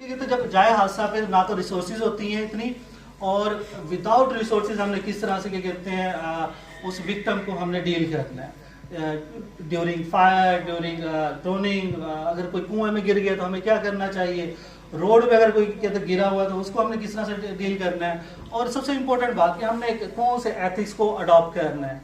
क्योंकि तो जब जाए हादसा पे ना तो रिसोर्सेज होती हैं इतनी, और विदाउट रिसोर्सेज हमने किस तरह से क्या कहते हैं उस विक्टिम को हमने डील करना है ड्यूरिंग फायर, ड्यूरिंग ड्रोनिंग, अगर कोई कुएं में गिर गया तो हमें क्या करना चाहिए, रोड पे अगर कोई कहते गिरा हुआ है तो उसको हमने किस तरह से डील करना है। और सबसे इम्पोर्टेंट बात कि हमने कौन से एथिक्स को अडॉप्ट करना है।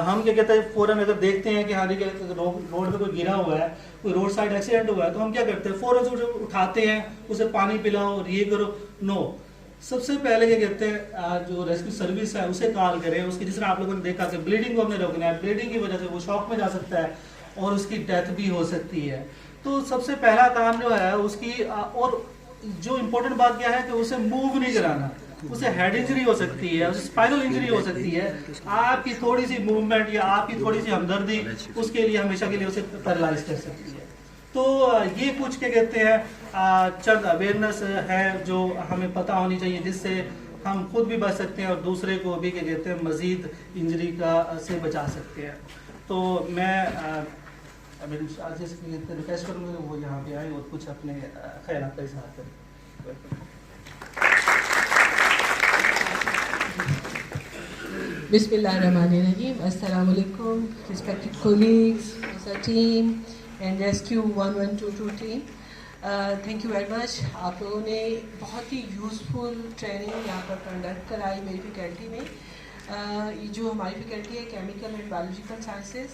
हम क्या कहते हैं फ़ौरन अगर देखते हैं कि हाँ रोड पे कोई गिरा हुआ है, कोई रोड साइड एक्सीडेंट हुआ है, तो हम क्या करते हैं फ़ौरन से उसे उठाते हैं, उसे पानी पिलाओ और ये करो। नो, सबसे पहले क्या कहते हैं जो रेस्क्यू सर्विस है उसे कॉल करें। उसकी जिस तरह आप लोगों ने देखा कि ब्लीडिंग को हमने रोकना है, ब्लीडिंग की वजह से वो शॉक में जा सकता है और उसकी डेथ भी हो सकती है। तो सबसे पहला काम जो है उसकी और जो इम्पोर्टेंट बात क्या है कि उसे मूव नहीं कराना, उसे हेड इंजरी हो सकती है, उसे स्पाइनल इंजरी हो सकती है। आपकी थोड़ी सी मूवमेंट या आपकी थोड़ी सी हमदर्दी उसके लिए हमेशा के लिए उसे पैरालाइज कर सकती है। तो ये कुछ क्या कहते हैं चंद अवेयरनेस है जो हमें पता होनी चाहिए, जिससे हम खुद भी बच सकते हैं और दूसरे को भी क्या कहते हैं मजीद इंजरी का से बचा सकते हैं। तो मैं रिक्वेस्ट करूँगा कि वो यहाँ पे आए और कुछ अपने ख्याल का इजहार करें। Bismillahirrahmanirrahim. Assalamu alaikum, respected colleagues, our team and Rescue 1122 team. Thank you very much. आप लोगों ने बहुत ही यूज़फुल ट्रेनिंग यहाँ पर कंडक्ट कराई मेरी फैकल्टी में। ये जो हमारी फैकल्टी है केमिकल एंड बायोलॉजिकल साइंसेस,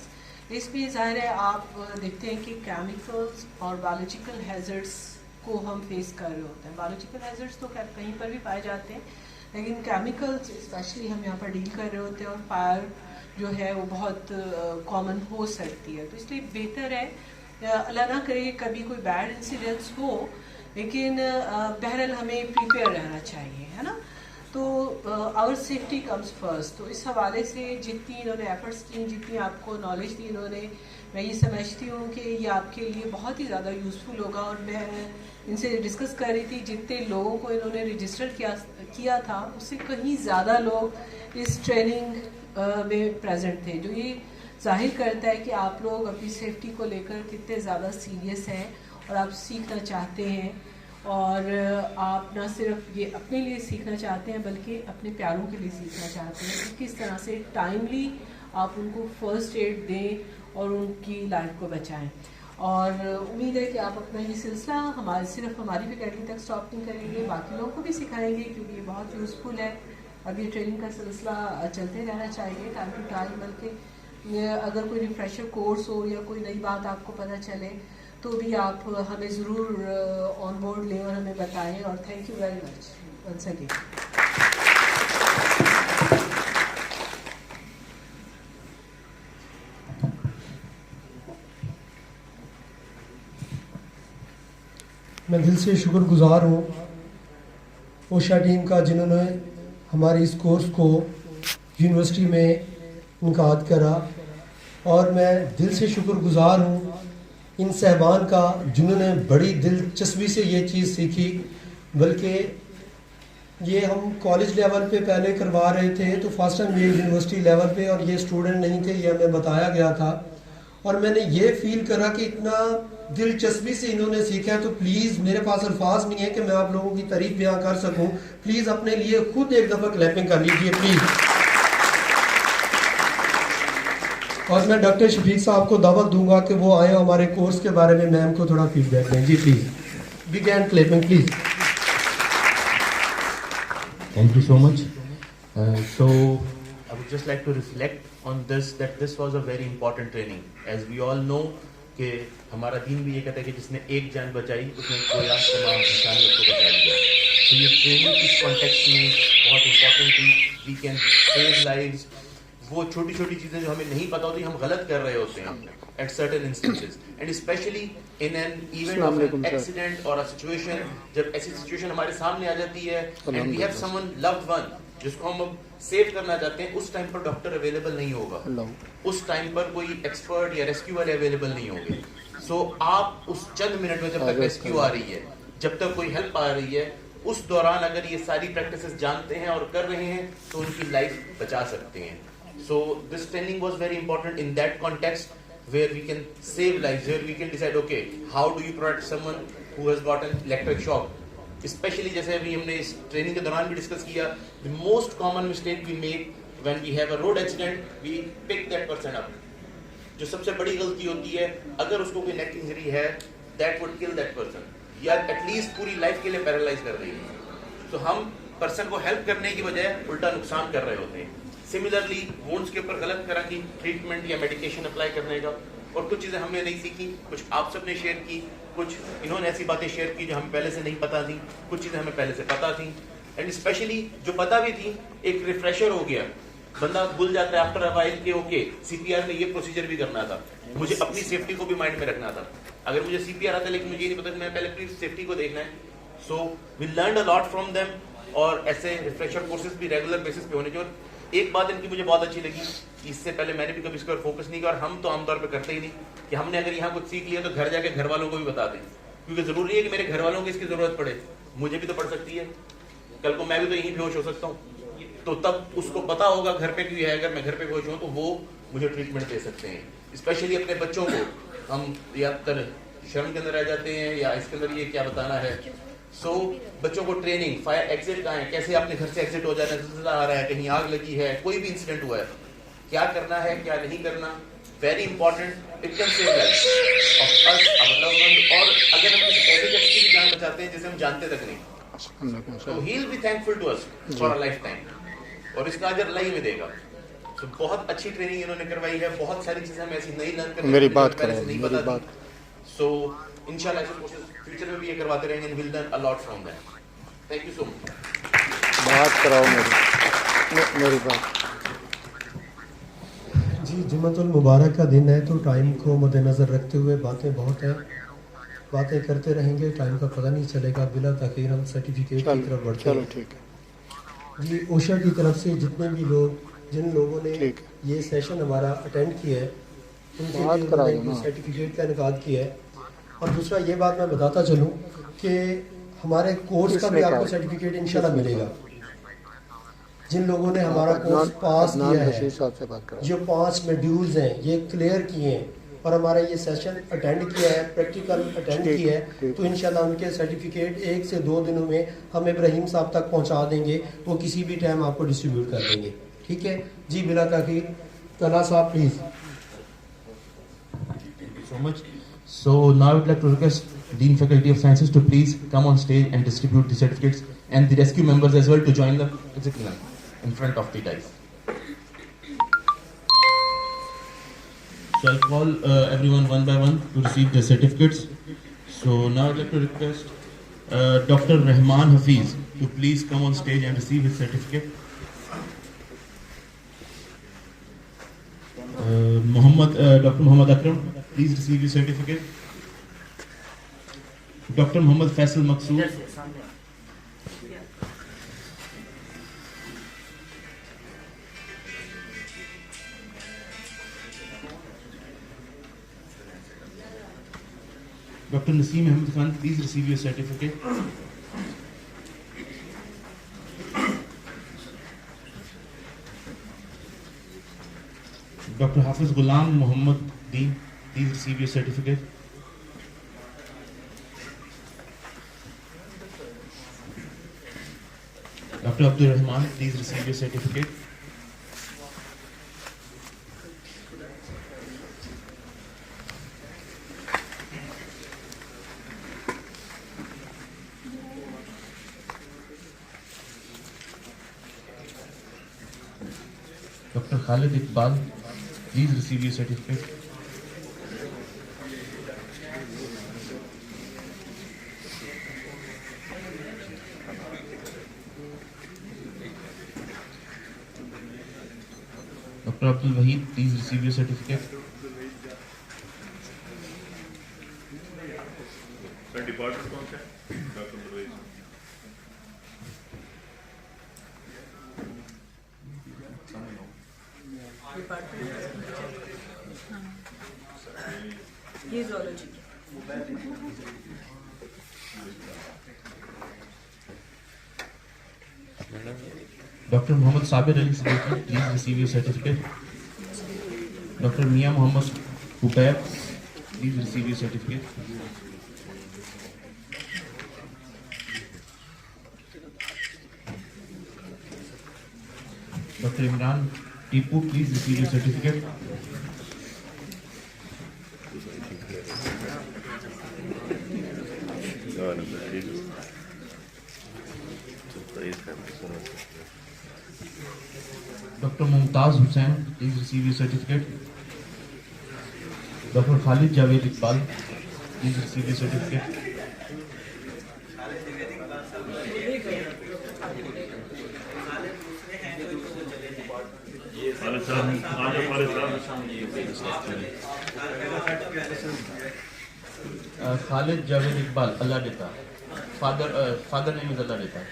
इसमें ज़ाहिर है आप देखते हैं कि केमिकल्स और बायोलॉजिकल हैज़र्ड्स को हम फेस कर रहे होते हैं। बायोलॉजिकल हैज़र्ड्स तो खैर कहीं पर भी पाए जाते हैं, लेकिन केमिकल्स स्पेशली हम यहाँ पर डील कर रहे होते हैं, और फायर जो है वो बहुत कॉमन हो सकती है। तो इसलिए बेहतर है अल्लाह ना करे कभी कोई बैड इंसिडेंट्स हो, लेकिन बहरहाल हमें प्रिपेयर रहना चाहिए, है ना। तो आवर सेफ्टी कम्स फर्स्ट। तो इस हवाले से जितनी इन्होंने एफर्ट्स की, जितनी आपको नॉलेज दी इन्होंने, मैं ये समझती हूँ कि ये आपके लिए बहुत ही ज़्यादा यूज़फुल होगा। और मैं इनसे डिस्कस कर रही थी, जितने लोगों को इन्होंने रजिस्टर किया था उससे कहीं ज़्यादा लोग इस ट्रेनिंग में प्रेजेंट थे, जो ये जाहिर करता है कि आप लोग अपनी सेफ्टी को लेकर कितने ज़्यादा सीरियस हैं और आप सीखना चाहते हैं। और आप ना सिर्फ ये अपने लिए सीखना चाहते हैं बल्कि अपने प्यारों के लिए सीखना चाहते हैं कि किस तरह से टाइमली आप उनको फर्स्ट एड दें और उनकी लाइफ को बचाएं। और उम्मीद है कि आप अपना ये सिलसिला सिर्फ हमारी फैकल्टी तक स्टॉप नहीं करेंगे, बाकी लोगों को भी सिखाएंगे, क्योंकि ये बहुत यूज़फुल है। अब ये ट्रेनिंग का सिलसिला चलते रहना चाहिए टाइम टू टाइम, बल्कि अगर कोई रिफ्रेशर कोर्स हो या कोई नई बात आपको पता चले तो भी आप हमें ज़रूर ऑन बोर्ड लें और हमें बताएं। और thank you very much once again. मैं दिल से शुक्रगुजार हूँ ओशा टीम का, जिन्होंने हमारे इस कोर्स को यूनिवर्सिटी में इनकाद करा। और मैं दिल से शुक्रगुजार हूँ इन सहबान का जिन्होंने बड़ी दिलचस्पी से ये चीज़ सीखी। बल्कि ये हम कॉलेज लेवल पे पहले करवा रहे थे, तो फर्स्ट टाइम ये यूनिवर्सिटी लेवल पे, और ये स्टूडेंट नहीं थे, ये हमें बताया गया था। और मैंने ये फील करा कि इतना दिलचस्पी से इन्होंने सीखा है। तो प्लीज़, मेरे पास अल्फाज नहीं है कि मैं आप लोगों की तारीफ बयां कर सकूं। प्लीज़ अपने लिए खुद एक दफ़ा क्लैपिंग कर लीजिए प्लीज़। और मैं डॉक्टर शफीक साहब को दावत दूंगा कि वो आए हमारे कोर्स के बारे में मैम को थोड़ा फीडबैक दें। जी please, big hand clapping please. Thank you so much. So I would just like to reflect on this, that this was a very important training. As we all know कि हमारा दीन भी ये कहता है कि जिसने एक जान बचाई उसने कोई तमाम इंसानियत को बचा लिया। तो ये ट्रेनिंग इस कॉन्टेक्स्ट में बहुत इंपॉर्टेंट थी। We can save lives. वो छोटी छोटी चीज़ें जो हमें नहीं पता होती, हम गलत कर रहे होते हैं at certain instances, and especially in an event of an accident or a situation, जब ऐसी सिचुएशन हमारे सामने आ जाती है and we have someone loved one जिसको हम अब सेव करना चाहते हैं, उस टाइम पर डॉक्टर अवेलेबल नहीं होगा, उस टाइम पर कोई एक्सपर्ट या रेस्क्यू वाले अवेलेबल नहीं होंगे। सो आप उस चंद मिनट में जब तक रेस्क्यू आ रही है, जब तक कोई हेल्प आ रही है, उस दौरान अगर ये सारी प्रैक्टिसेस जानते हैं और कर रहे हैं तो उनकी लाइफ बचा सकते हैं। So this training was very important in that context where we can save lives, where we can decide, okay, how do you protect someone who has got an electric shock. Especially जैसे अभी हमने इस training के दौरान भी discuss किया, the most common mistake we make when we have a road accident, we pick that person up. जो सबसे बड़ी गलती होती है, अगर उसको कोई neck injury है, that would kill that person, या at least पूरी लाइफ के लिए पैरालाइज कर देगी. तो हम पर्सन को हेल्प करने की बजाय उल्टा नुकसान कर रहे होते हैं. सिमिलरली वुंड्स के ऊपर गलत तरह की ट्रीटमेंट या मेडिकेशन अप्लाई करने का, और कुछ चीज़ें हमने नहीं सीखी, कुछ आप सबने शेयर की, कुछ इन्होंने ऐसी बातें शेयर की जो हमें पहले से नहीं पता थी, कुछ चीज़ें हमें पहले से पता थी, एंड स्पेशली जो पता भी थी एक रिफ्रेशर हो गया. बंदा भूल जाता है आफ्टर अ वाइल के ओके सीपीआर में ये प्रोसीजर भी करना था, मुझे अपनी सेफ्टी को भी माइंड में रखना था. अगर मुझे सीपीआर आता है लेकिन मुझे ये नहीं पता कि मैं पहले अपनी सेफ्टी को देखना है. So we learn a lot from them, और ऐसे रिफ्रेशर कोर्सेज भी रेगुलर बेसिस पे होने चाहिए. एक बात इनकी मुझे बहुत अच्छी लगी, इससे पहले मैंने भी कभी इस पर फोकस नहीं किया, और हम तो आमतौर पे करते ही नहीं, कि हमने अगर यहाँ कुछ सीख लिया तो घर जाके घर वालों को भी बता दें, क्योंकि जरूरी है कि मेरे घर वालों को इसकी जरूरत पड़े, मुझे भी तो पड़ सकती है, कल को मैं भी तो यहीं बेहोश हो सकता हूँ, तो तब उसको पता होगा घर पे क्यों है, अगर मैं घर पे बेहोश हूँ तो वो मुझे ट्रीटमेंट दे सकते हैं. स्पेशली अपने बच्चों को हम या शर्म के अंदर रह जाते हैं या इसके अंदर ये क्या बताना है. सो बच्चों को ट्रेनिंग, फायर एग्जिट कहाँ है, कैसे अपने घर से एग्जिट हो जाना है, जिल्ज़िला आ रहा है, कहीं आग लगी है, कोई भी इंसिडेंट हुआ है, क्या करना है क्या नहीं करना, very important. It can save life of us, our loved ones, और अगर हम किसी ऐसे शख्स की भी जान बचाते हैं जिसे हम जानते तक नहीं, तो he will be thankful to us for a lifetime, और इसका अजर अल्लाह ही में देगा. तो बहुत अच्छी ट्रेनिंग इन्होंने करवाई है, बहुत सारी चीजें हमें ऐसी नई लर्न करने मेरी बात पहले करें, से नहीं मेरी पता बात. सो इंशाल्लाह ऐसे कोर्सेज फ्यूचर में भी ये करवाते रहेंगे, and we'll learn a lot from them. Thank you so much. बात कराओ मेरी बात. जी, जुम्मतुल मुबारक का दिन है, तो टाइम को मद्देनज़र रखते हुए बातें बहुत हैं, बातें करते रहेंगे, टाइम का पता नहीं चलेगा. बिला ताख़ीर हम सर्टिफिकेट की तरफ बढ़ते चलो हैं. ठीक है. जी, ओशा की तरफ से जितने भी लोग, जिन लोगों ने ठीक ये सेशन हमारा अटेंड किया है, उनके बात लिए करा उन्होंने दो ना. सर्टिफिकेट का इनकाद किया है. और दूसरा ये बात मैं बताता चलूँ कि हमारे कोर्स का भी किसने आपको कहा? सर्टिफिकेट इंशाल्लाह मिलेगा. जिन लोगों ने हमारा कोर्स अदनान पास किया है, बशीर साहब से बात करा. जो 5 मॉड्यूल्स हैं ये क्लियर किए हैं और हमारा ये सेशन अटेंड किया है, प्रैक्टिकल अटेंड ठीक, किया है, ठीक. तो इंशाल्लाह उनके सर्टिफिकेट 1 से 2 दिनों में हम इब्राहिम साहब तक पहुंचा देंगे. वो किसी भी टाइम आपको डिस्ट्रीब्यूट कर देंगे. ठीक है जी, बिला ताख़ीर तला साहब please. Thank you so much. So now I would like to request Dean Faculty of Sciences to please come on stage and distribute the certificates, and the rescue members as well to join the exit line in front of the dais. So I'll call everyone one by one to receive their certificates. So now I'd like to request Dr. Rahman Hafiz to please come on stage and receive his certificate. Dr. Muhammad Akram, please receive your certificate. Dr. Muhammad Faisal Maqsood. Dr. Naseem Ahmed Khan, please receive your certificate. Dr. Hafiz Ghulam Muhammad Deen, please receive your certificate. Dr. Abdul Rahman, please receive your certificate. Dr. Khalid Iqbal, please receive your certificate. Dr. Abdul Wahid, please receive your certificate. Sir department कौन सा है? Doctor Parvez. ये zoology. Dr. Muhammad Sabir Ali Siddiqui, please receive your certificate. Dr. Mia Muhammad Kupair, please receive your certificate. Dr. Imran Tipu, please receive your certificate. Dr. Mumtaz Hussain, please receive your certificate. Dr. Khalid Javed Iqbal, please receive your certificate. Khalid Javed Iqbal, Allah Deta. Father name is Allah Deta.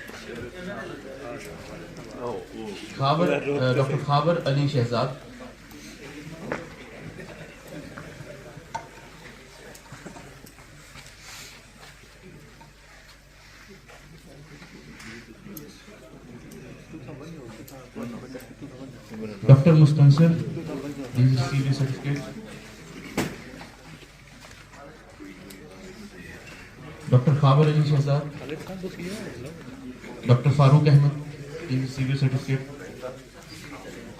Dr. Khabar Ali Shehzad. Dr. Mustansir, please receive your certificate. Dr. Khabar Ali Shehzad. Dr. Farooq Ahmed, please receive your certificate.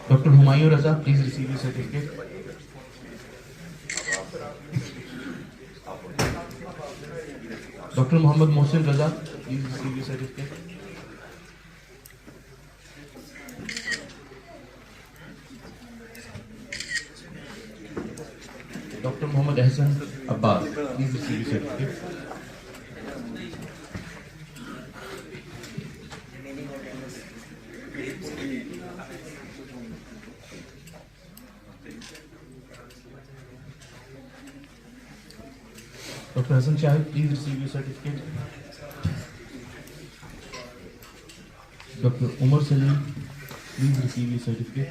Dr. Humayun Raza, please receive your certificate. Dr. Muhammad Mohsin Raza, please receive your certificate. Dr. Muhammad Ahsan Abbas, please receive your certificate. Dr. Hassan Shahid, please receive your certificate. Dr. Umar Salim, please receive your certificate.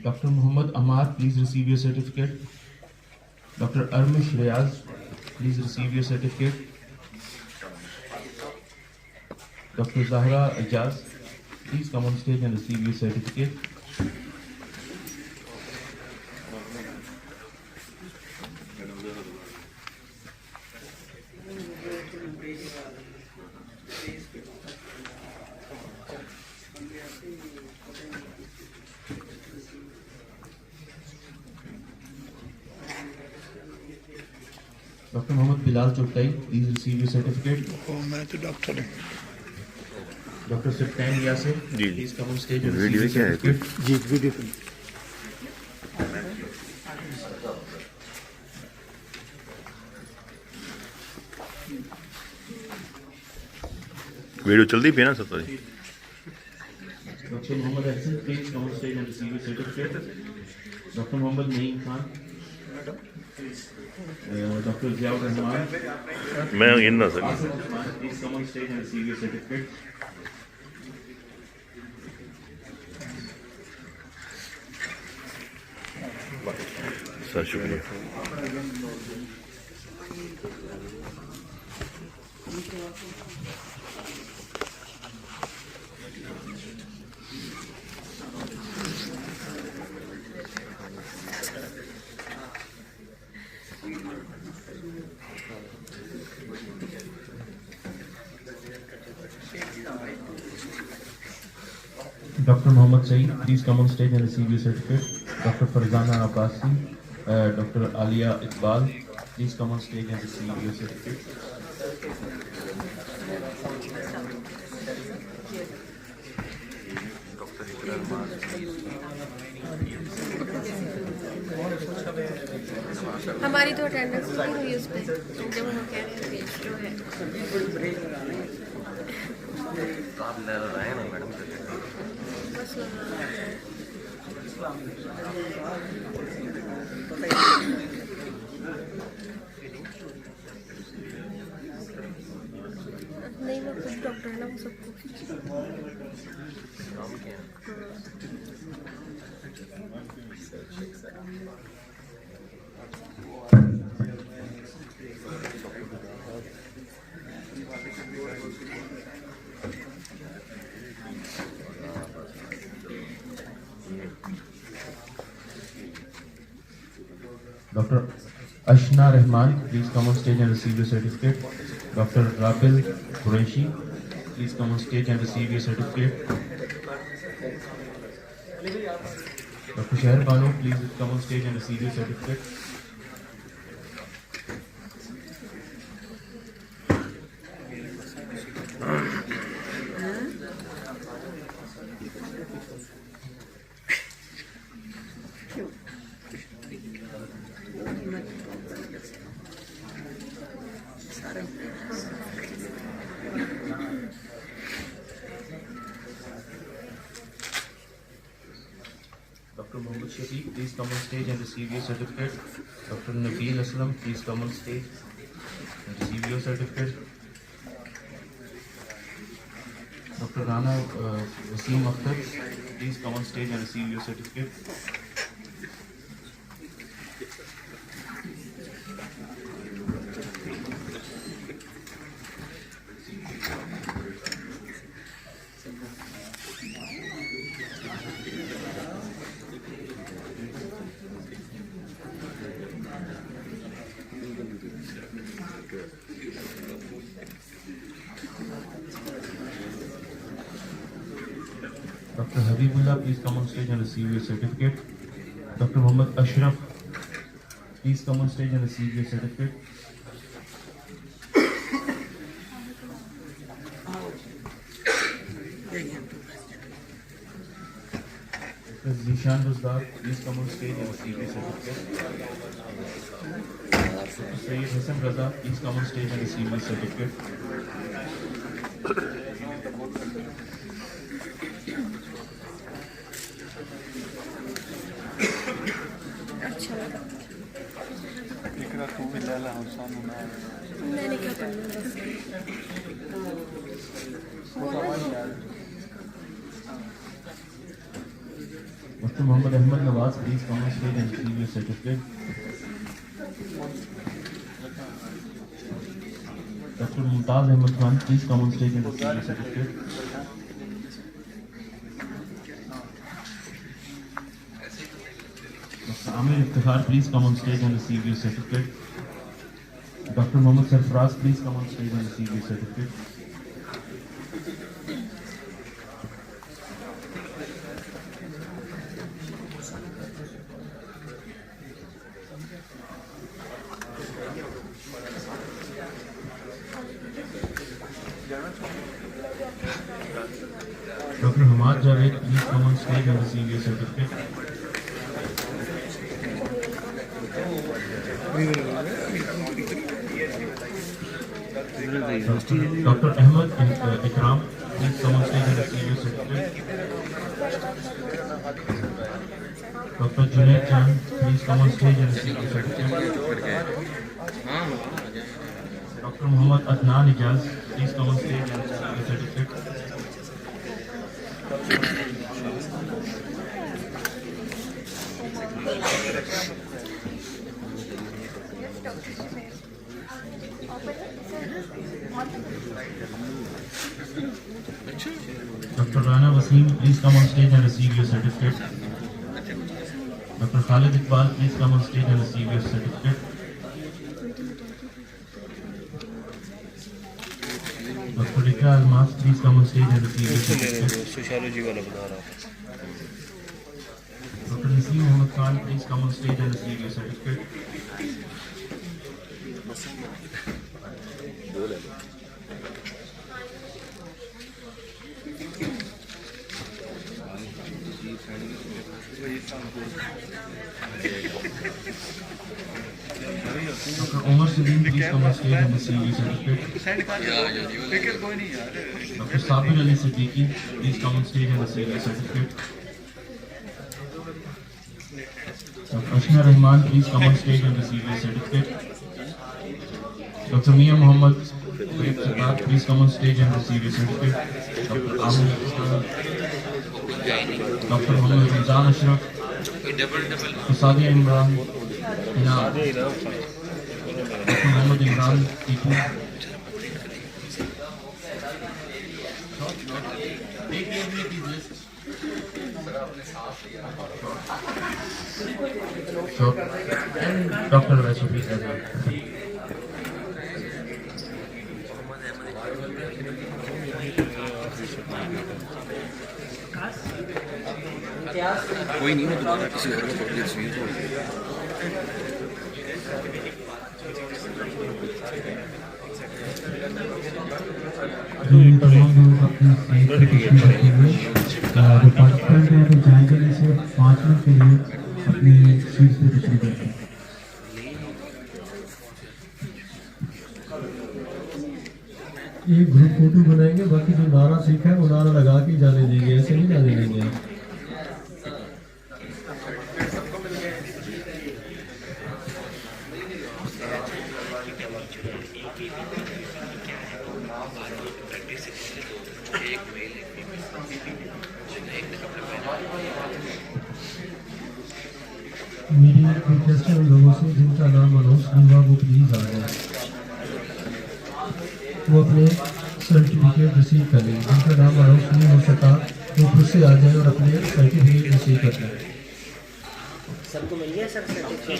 Dr. Muhammad Amar, please receive your certificate. Dr. Armish Riyaz, please receive your certificate. Dr. Zahra Ajaz, please come on stage and receive your certificate. Dr. Mohammad Bilal Chottai, please receive your certificate. Dr. Siftain Yasir, please come on stage and receive your certificate. Video चलती पे ना सब तो Dr. Muhammad Hassan, please come on stage and receive your certificate. Dr. Muhammad Naeem Khan, Dr. Ziaur Rahman, मैं इन ना सकी Asif Usman, please come on stage and receive your certificate. Sir शुक्रिया Dr. Muhammad Saeed, please come on stage and receive your certificate. Dr. Farzana Abbasi, Dr. Alia Iqbal, please come on stage and receive your certificate. हमारी तो attendance नहीं हुई उस पर जब हम कह रहे हैं पेज जो है बस लगा Dr. Ashna Rahman, please come on stage and receive your certificate. Dr. Rabil Qureshi, please come on stage and receive your certificate. Dr. Shahar Bano, please come on stage and receive your certificate. Dr. Mohammad Shafiq, please come on stage and receive your certificate. Dr. Nabil Aslam, please come on stage and receive your certificate. Dr. Rana Wasim Akhtar, please come on stage and receive your certificate. Dr. Habibullah, please come on stage and receive your certificate. Dr. Muhammad Ashraf, please come on stage and receive your certificate. Dr. Zishan Rozdar, please come on stage and receive your certificate. Dr. Sayyid Hassan Raza, please come on stage and receive your certificate. अच्छा लगा मैंने क्या करना बस Dr. Muhammad Ahmad Nawaz, please come on stage and receive your certificate. Dr. Mumtaz Ahmad Khan, please come on stage and receive your certificate. Dr. Amir Iftikhar, please come on stage and receive your certificate. Dr. Mohammad Sarfraz, please come on stage and receive your certificate. Dr. Hamad Javed, please come on stage and receive your certificate. Dr. Ahmad Ikram, please come on stage and receive your certificate. Dr. Junaid Chan, please come on stage and receive your certificate. Dr. Muhammad Adnan Ijaz, please come on stage and receive your certificate. Dr. Rana Wasim, please come on stage and receive your certificate. Dr. Khalid Iqbal, please come on stage and receive your certificate. Dr. Rika Almas, please come on stage and receive your certificate. Sociology वाला बता रहा हूँ Dr. Naseem Muhammad Khan, please come on stage and receive your certificate. Dr. Omar Salim, please come on stage and receive your certificate. Dr. Sabir Ali Siddiqui, please come on stage and receive your certificate. Dr. Ashna Rahman, please come on stage and receive your certificate. Dr. Mia Muhammad, Tayyib Sarkar, please come on stage and receive your certificate. Dr. Ahmed Islam, Dr. Muhammad Rizan Ashraf, Sadia Imran, Inam, Dr. Muhammad Imran Tipu. So, and Dr. Vaisuvi as well. कोई नहीं, मैं दोबारा किसी और को पढ़ के तस्वीर को तमाम लोग अपनी सीट पर तशरीफ रखते हुए जो पार्टिसिपेंट हैं तो जाएंगे से 5 मिनट के लिए अपनी सीट पर तशरीफ रखें। एक ग्रुप फोटो बनाएंगे, बाकी जो नारा सीखा है वो नारा लगा के जाने देंगे, ऐसे नहीं जाने देंगे। मेरी रिक्वेस्ट है उन लोगों से जिनका नाम अनाउंस नहीं हुआ वो प्लीज़ आ जाए, वो अपने सर्टिफिकेट रिसीव कर लें। जिनका नाम अनाउंस नहीं हो सका वो खुद से आ जाए और अपने सर्टिफिकेट रिसीव कर लें। सबको मिल गया सर सर्टिफिकेट?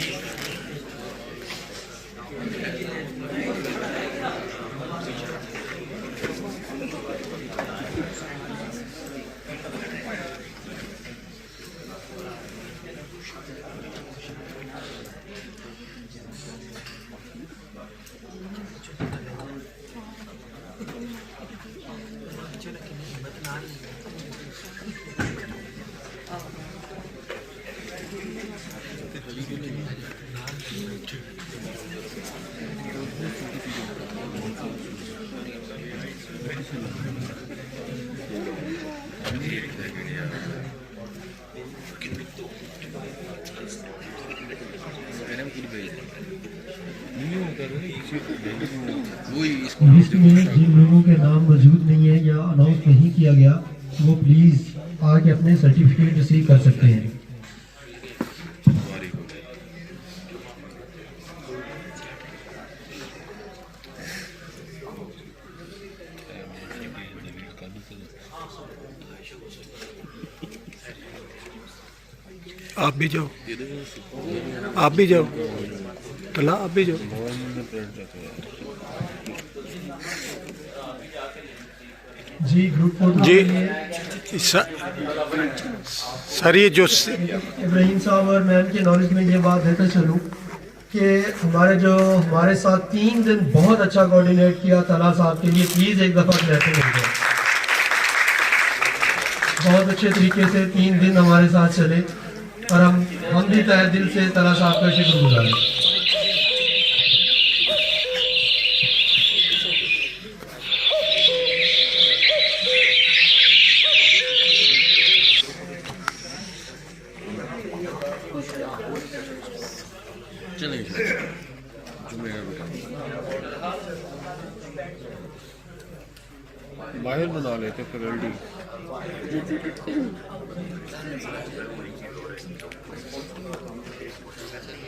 लिस्ट में जिन लोगों के नाम मौजूद नहीं है या अनाउंस नहीं किया गया वो प्लीज़ आके अपने सर्टिफिकेट रिसीव कर सकते हैं। आप भी जाओ, आप भी जाओ, तला आप भी जाओ। जी ग्रुप फोटो जी सर ये जो इब्राहिम साहब और मैम के नॉलेज में ये बात देता चलूँ कि हमारे साथ 3 दिन बहुत अच्छा कोऑर्डिनेट किया तला साहब के लिए, प्लीज़ एक दफ़ा क्लैपिंग हो जाए। बहुत अच्छे तरीके से 3 दिन हमारे साथ चले और हम भी तहे दिल से तला साहब का शुक्रगुजार हैं। बाहर बना लेते फैकल्टी।